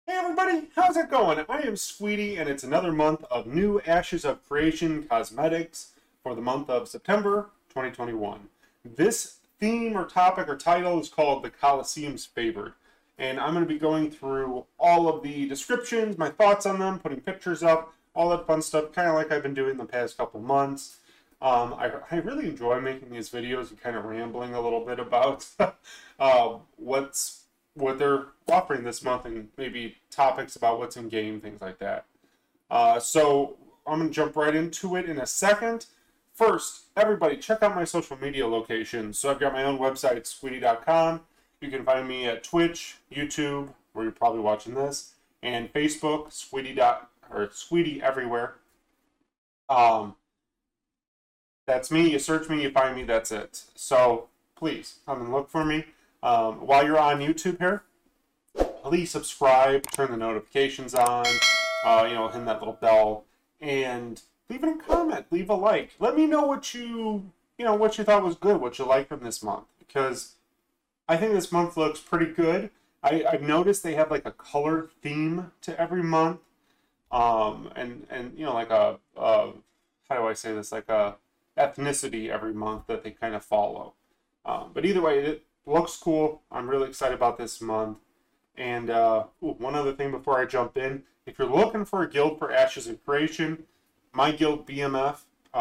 Hey everybody, how's it going? I am Squeetee, and it's another month of new Ashes of Creation cosmetics for the month of September 2021. This theme or topic or title is called the Coliseum Favored, and I'm going to be going through all of the descriptions, my thoughts on them, putting pictures up, all that fun stuff, kind of like I've been doing the past couple months. I really enjoy making these videos and kind of rambling a little bit about what they're offering this month and maybe topics about what's in game, things like that. So I'm going to jump right into it in a second. First, everybody, check out my social media locations. So I've got my own website, squeetee.com. You can find me at Twitch, YouTube, where you're probably watching this, and Facebook, Squeetee everywhere. That's me. You search me, you find me, that's it. So please come and look for me. While you're on YouTube here, please subscribe, turn the notifications on, hit that little bell, and leave a comment, leave a like. Let me know what you thought was good, what you liked from this month, because I think this month looks pretty good. I've noticed they have like a color theme to every month, and like how do I say this, like a ethnicity every month that they kind of follow. But either way, it looks cool. I'm really excited about this month. And one other thing before I jump in, if you're looking for a guild for Ashes of Creation, my guild BMF,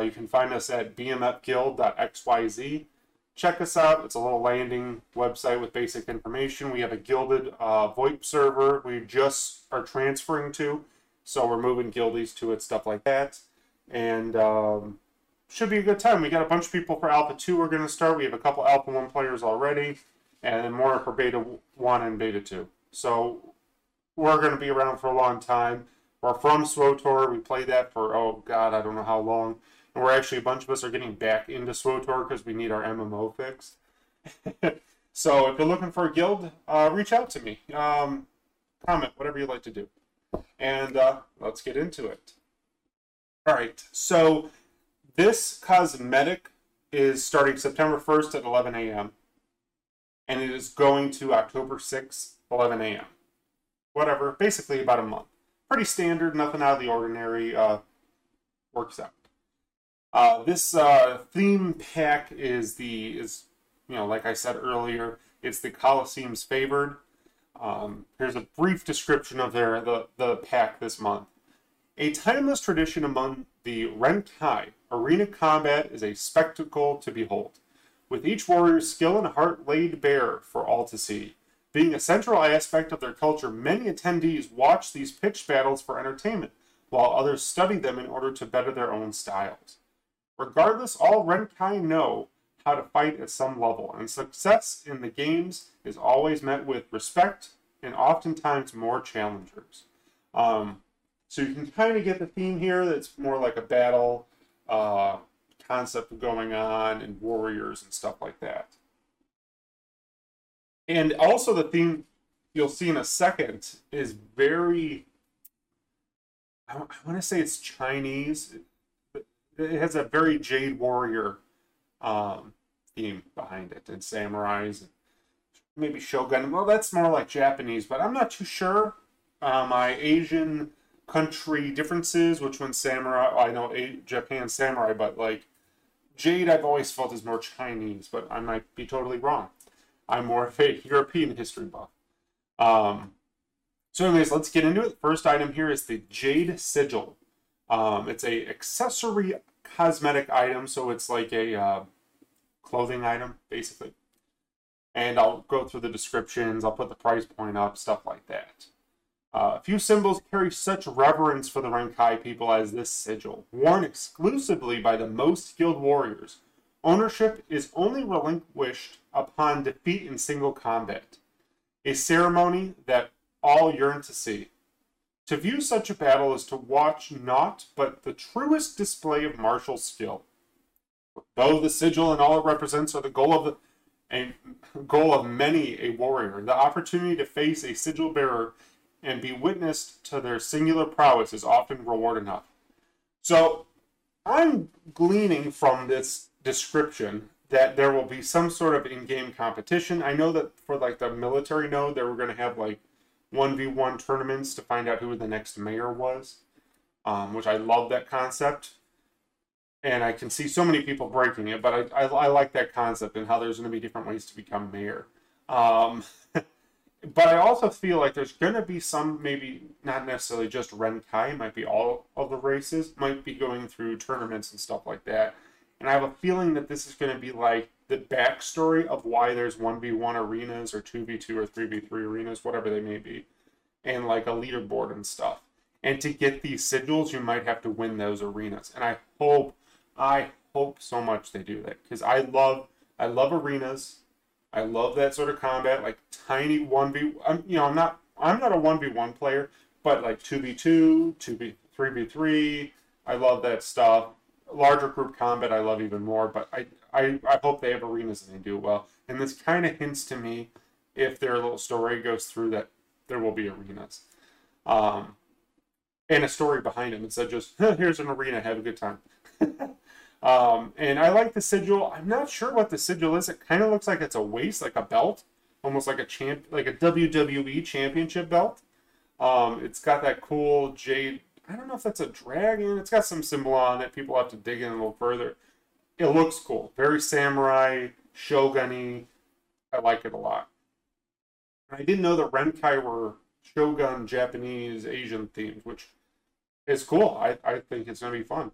you can find us at bmfguild.xyz. Check us out. It's a little landing website with basic information. We have a gilded VoIP server we just are transferring to, so we're moving guildies to it, stuff like that. And should be a good time. We got a bunch of people for Alpha 2 we're going to start. We have a couple Alpha 1 players already, and then more for Beta 1 and Beta 2. So we're going to be around for a long time. We're from SWTOR. We played that for, oh God, I don't know how long. And we're actually, a bunch of us are getting back into SWTOR because we need our MMO fixed. So if you're looking for a guild, reach out to me. Comment, whatever you'd like to do. And let's get into it. All right, so this cosmetic is starting September 1st at 11 a.m. and it is going to October 6th, 11 a.m. Whatever, basically about a month. Pretty standard, nothing out of the ordinary, works out. This theme pack is like I said earlier, it's the Coliseum's Favored. Here's a brief description of the pack this month. A timeless tradition among the Renkai, arena combat is a spectacle to behold, with each warrior's skill and heart laid bare for all to see. Being a central aspect of their culture, many attendees watch these pitched battles for entertainment, while others study them in order to better their own styles. Regardless, all Renkai know how to fight at some level, and success in the games is always met with respect and oftentimes more challengers. So you can kind of get the theme here that's more like a battle concept going on and warriors and stuff like that. And also the theme you'll see in a second is very, I want to say it's Chinese. It has a very Jade Warrior theme behind it, and samurais, and maybe Shogun. Well, that's more like Japanese, but I'm not too sure. My Asian country differences, which one's samurai? I know Japan samurai, but like Jade I've always felt is more Chinese, but I might be totally wrong. I'm more of a European history buff. So anyways, let's get into it. First item here is the Jade Sigil. It's a accessory cosmetic item, so it's like a clothing item, basically. And I'll go through the descriptions, I'll put the price point up, stuff like that. Few symbols carry such reverence for the Renkai people as this sigil. Worn exclusively by the most skilled warriors, ownership is only relinquished upon defeat in single combat. A ceremony that all yearn to see. To view such a battle is to watch naught but the truest display of martial skill. Though the sigil and all it represents are the goal of many a warrior, the opportunity to face a sigil bearer and be witnessed to their singular prowess is often reward enough. So I'm gleaning from this description that there will be some sort of in-game competition. I know that for like the military node, they were going to have like 1v1 tournaments to find out who the next mayor was, which I love that concept. And I can see so many people breaking it, but I like that concept and how there's going to be different ways to become mayor. But I also feel like there's going to be some, maybe not necessarily just Renkai, might be all of the races, might be going through tournaments and stuff like that. And I have a feeling that this is going to be like the backstory of why there's 1v1 arenas or 2v2 or 3v3 arenas, whatever they may be, and like a leaderboard and stuff. And to get these sigils, you might have to win those arenas. And I hope so much they do that, because I love arenas. I love that sort of combat, like tiny 1v. I'm not a 1v1 player, but like 2v2, 3v3. I love that stuff. Larger group combat, I love even more. But I hope they have arenas and they do well. And this kind of hints to me, if their little story goes through, that there will be arenas, and a story behind them instead of just here's an arena, have a good time. And I like the sigil. I'm not sure what the sigil is. It kind of looks like it's a waist, like a belt, almost like a WWE championship belt. It's got that cool jade. I don't know if that's a dragon. It's got some symbol on it. People have to dig in a little further. It looks cool. Very samurai, shogun-y. I like it a lot. I didn't know that Renkai were shogun, Japanese, Asian themed, which is cool. I think it's going to be fun.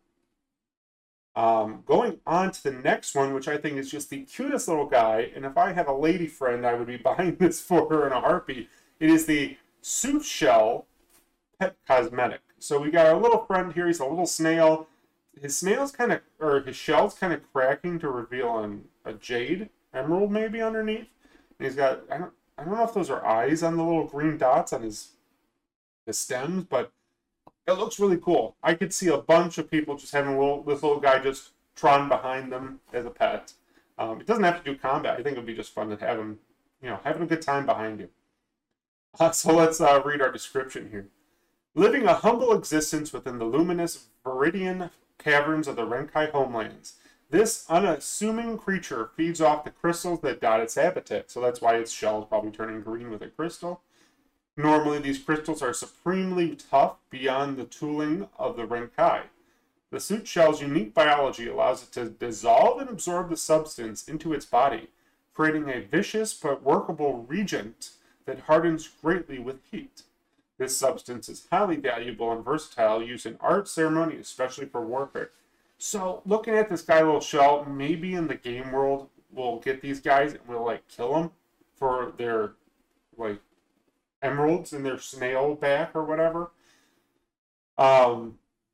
Going on to the next one, which I think is just the cutest little guy, and if I had a lady friend, I would be buying this for her in a heartbeat. It is the Suit Shell Pet Cosmetic. So we got our little friend here. He's a little snail. His shell's kind of cracking to reveal a jade emerald maybe underneath. And he's got, I don't know if those are eyes on the little green dots on his stems, but it looks really cool. I could see a bunch of people just having this little guy just trotting behind them as a pet. It doesn't have to do combat. I think it would be just fun to have him, having a good time behind you. So let's read our description here. Living a humble existence within the luminous viridian caverns of the Renkai homelands, this unassuming creature feeds off the crystals that dot its habitat. So that's why its shell is probably turning green with a crystal. Normally, these crystals are supremely tough beyond the tooling of the Renkai. The suit shell's unique biology allows it to dissolve and absorb the substance into its body, creating a vicious but workable reagent that hardens greatly with heat. This substance is highly valuable and versatile, used in art ceremony, especially for warfare. So, looking at this guy, little shell, maybe in the game world, we'll get these guys and we'll kill them for their emeralds in their snail back or whatever.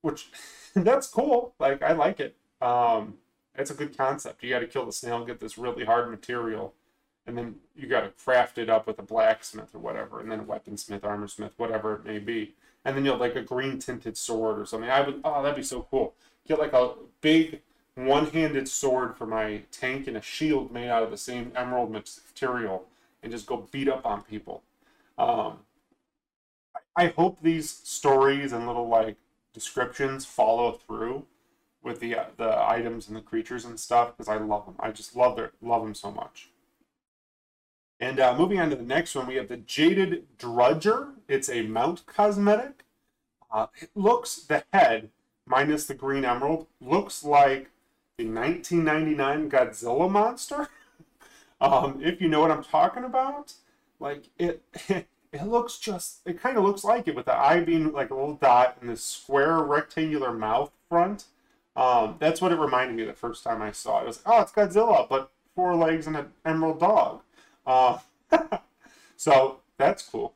Which that's cool. I like it. It's a good concept. You got to kill the snail and get this really hard material, and then you got to craft it up with a blacksmith or whatever, and then a weaponsmith, armorsmith, whatever it may be, and then you'll have a green tinted sword or something. That'd be so cool. Get a big one-handed sword for my tank and a shield made out of the same emerald material, and just go beat up on people. I hope these stories and little descriptions follow through with the items and the creatures and stuff, because I love them. I just love them so much. And moving on to the next one, we have the Jaded Drudger. It's a mount cosmetic. It looks, the head minus the green emerald looks like the 1999 Godzilla monster. If you know what I'm talking about, it looks it kind of looks like it, with the eye being like a little dot and this square rectangular mouth front. That's what it reminded me the first time I saw it. It was, oh, it's Godzilla, but 4 legs and an emerald dog. So that's cool.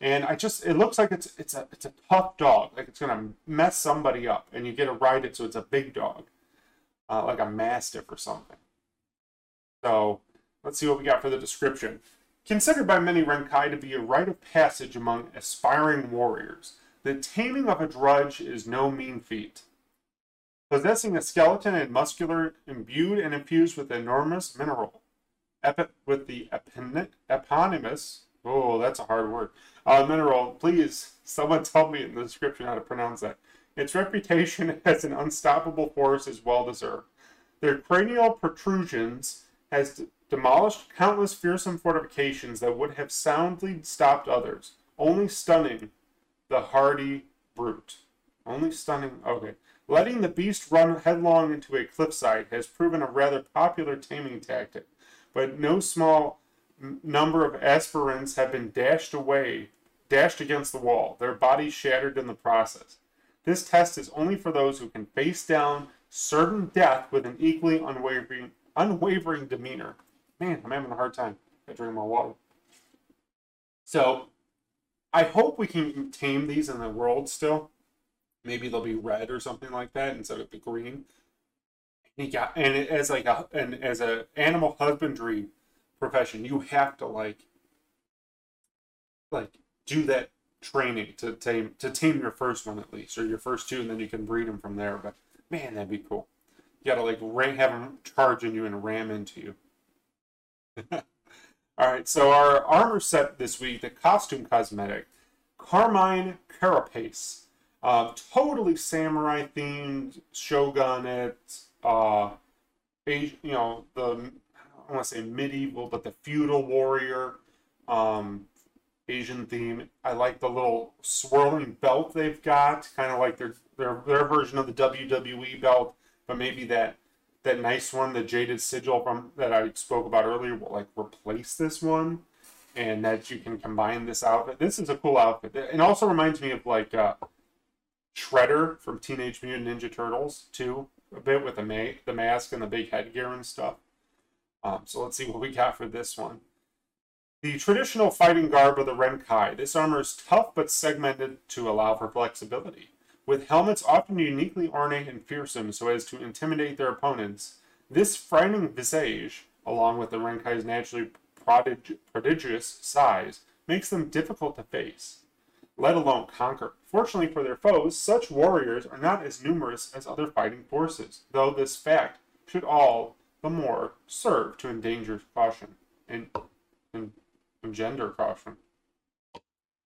And it looks like it's a tough dog. It's gonna mess somebody up, and you get to ride it, so it's a big dog, like a mastiff or something. So let's see what we got for the description. Considered by many Renkai to be a rite of passage among aspiring warriors, the taming of a drudge is no mean feat. Possessing a skeleton and muscular, imbued and infused with enormous mineral, with the eponymous, oh, that's a hard word, mineral, please, someone tell me in the description how to pronounce that. Its reputation as an unstoppable force is well deserved. Their cranial protrusions demolished countless fearsome fortifications that would have soundly stopped others, only stunning the hardy brute. Only stunning, okay. Letting the beast run headlong into a cliffside has proven a rather popular taming tactic, but no small number of aspirants have been dashed against the wall, their bodies shattered in the process. This test is only for those who can face down certain death with an equally unwavering demeanor. Man, I'm having a hard time. I drink more water. So, I hope we can tame these in the world still. Maybe they'll be red or something like that instead of the green. And as like as a animal husbandry profession, you have to like do that training to tame your first one at least, or your first two, and then you can breed them from there. But man, that'd be cool. You gotta like have them charge in you and ram into you. All right, so our armor set this week, the Costume Cosmetic, Carmine Carapace, totally samurai themed, shogunate, you know, I want to say medieval, but the feudal warrior, Asian theme. I like the little swirling belt they've got, kind of like their version of the WWE belt, but maybe that nice one, the Jade Sigil from that I spoke about earlier, will like replace this one, and that you can combine this outfit. This is a cool outfit. It also reminds me of like Shredder from Teenage Mutant Ninja Turtles too, a bit with the mask and the big headgear and stuff. So let's see what we got for this one. The traditional fighting garb of the Renkai. This armor is tough but segmented to allow for flexibility. With helmets often uniquely ornate and fearsome so as to intimidate their opponents, this frightening visage, along with the Renkai's naturally prodigious size, makes them difficult to face, let alone conquer. Fortunately for their foes, such warriors are not as numerous as other fighting forces, though this fact should all the more serve to endanger caution and engender caution.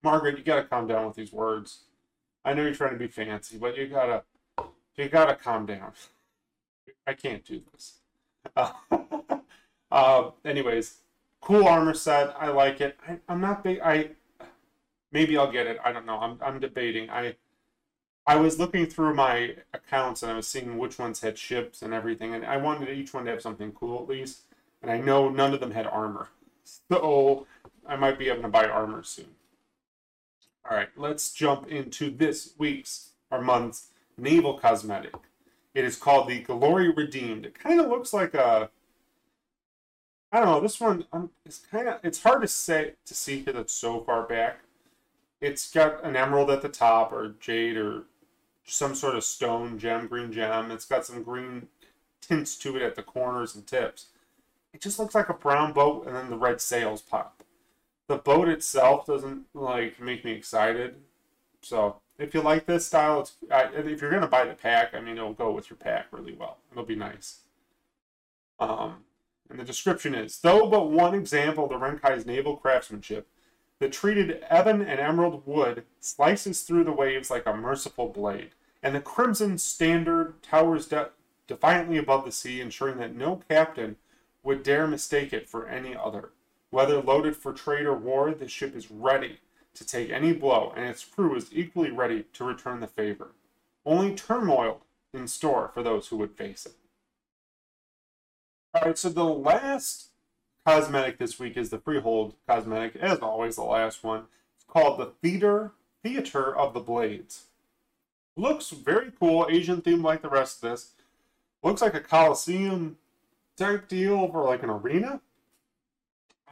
Margaret, you gotta calm down with these words. I know you're trying to be fancy, but you gotta calm down. I can't do this. Anyways, cool armor set. I like it. I'm not big. Maybe I'll get it. I don't know. I'm debating. I was looking through my accounts and I was seeing which ones had ships and everything, and I wanted each one to have something cool at least. And I know none of them had armor, so I might be able to buy armor soon. All right, let's jump into this week's or month's Naval Cosmetic. It is called the Glory Redeemed. It kind of looks like a, I don't know, this one, it's hard to see because it's so far back. It's got an emerald at the top, or jade, or some sort of stone gem, green gem. It's got some green tints to it at the corners and tips. It just looks like a brown boat, and then the red sails pop. The boat itself doesn't like make me excited. So if you like this style, if you're gonna buy the pack, I mean, it'll go with your pack really well. It'll be nice. And the description is: though but one example of the Renkai's naval craftsmanship, the treated ebon and emerald wood slices through the waves like a merciful blade, and the crimson standard towers defiantly above the sea, ensuring that no captain would dare mistake it for any other. Whether loaded for trade or war, the ship is ready to take any blow, and its crew is equally ready to return the favor. Only turmoil in store for those who would face it. All right, so the last cosmetic this week is the Freehold Cosmetic, as always, the last one. It's called the Theater of the Blades. Looks very cool, Asian theme like the rest of this. Looks like a Coliseum type deal for like an arena.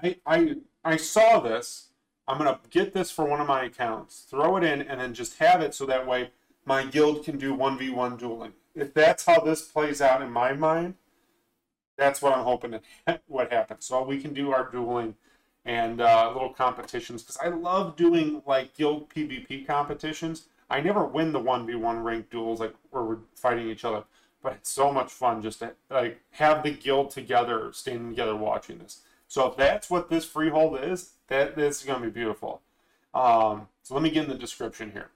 I saw this. I'm going to get this for one of my accounts, throw it in, and then just have it so that way my guild can do 1v1 dueling. If that's how this plays out in my mind, that's what I'm hoping what happens. So we can do our dueling and little competitions, because I love doing like guild PvP competitions. I never win the 1v1 ranked duels like where we're fighting each other, but it's so much fun just to like have the guild together, standing together watching this. So if that's what this Freehold is, this is going to be beautiful. So let me get in the description here.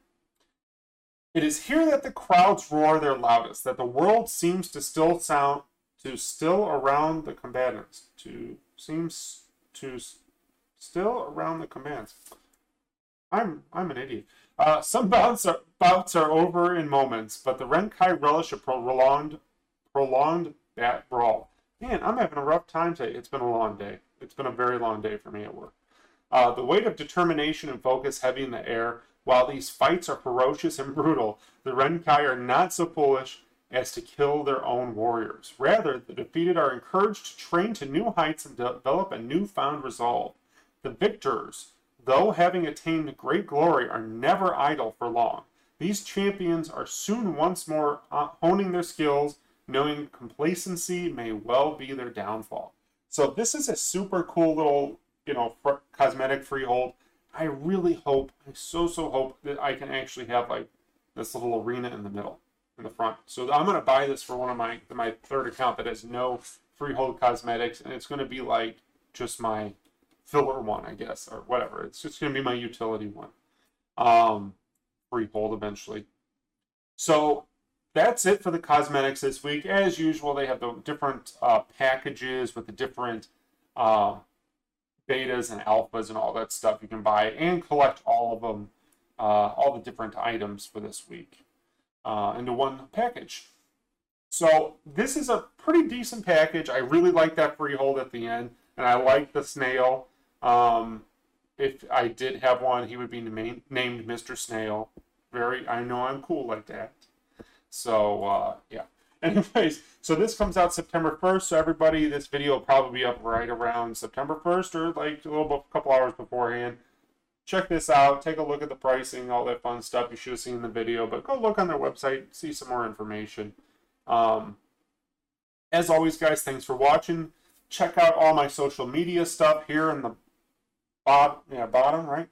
It is here that the crowds roar their loudest, that the world seems to still sound to still around the combatants. To still around the combatants. I'm an idiot. Some bouts are over in moments, but the Renkai relish a prolonged bat brawl. Man, I'm having a rough time today. It's been a long day. It's been a very long day for me at work. The weight of determination and focus heavy in the air. While these fights are ferocious and brutal, the Renkai are not so foolish as to kill their own warriors. Rather, the defeated are encouraged to train to new heights and develop a newfound resolve. The victors, though having attained great glory, are never idle for long. These champions are soon once more honing their skills, knowing complacency may well be their downfall. So this is a super cool little, cosmetic Freehold. I really hope, I so hope that I can actually have like this little arena in the middle, in the front. So I'm going to buy this for one of my third account that has no Freehold Cosmetics, and it's going to be like just my filler one, I guess, or whatever. It's just going to be my utility one. Freehold eventually. So that's it for the cosmetics this week. As usual, they have the different packages with the different betas and alphas and all that stuff you can buy and collect all of them, all the different items for this week into one package. So this is a pretty decent package. I really like that Freehold at the end, and I like the snail. If I did have one, he would be named Mr. Snail. I know I'm cool like that. So, yeah. Anyways, so this comes out September 1st. So everybody, this video will probably be up right around September 1st or like a couple hours beforehand. Check this out. Take a look at the pricing, all that fun stuff you should have seen in the video. But go look on their website, see some more information. As always, guys, thanks for watching. Check out all my social media stuff here in the bottom, right?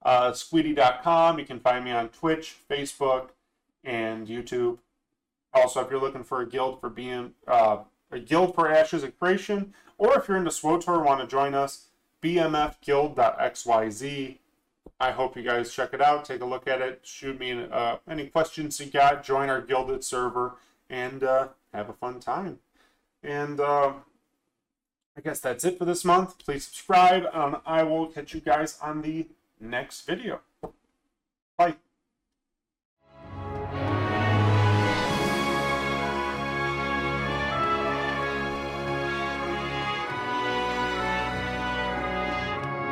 Squeetee.com. You can find me on Twitch, Facebook, and YouTube. Also, if you're looking for a guild for Ashes of Creation, or if you're into SWTOR and want to join us, bmfguild.xyz. I hope you guys check it out, take a look at it, shoot me any questions you got, join our Guilded server, and have a fun time. And I guess that's it for this month. Please subscribe, and I will catch you guys on the next video. Bye.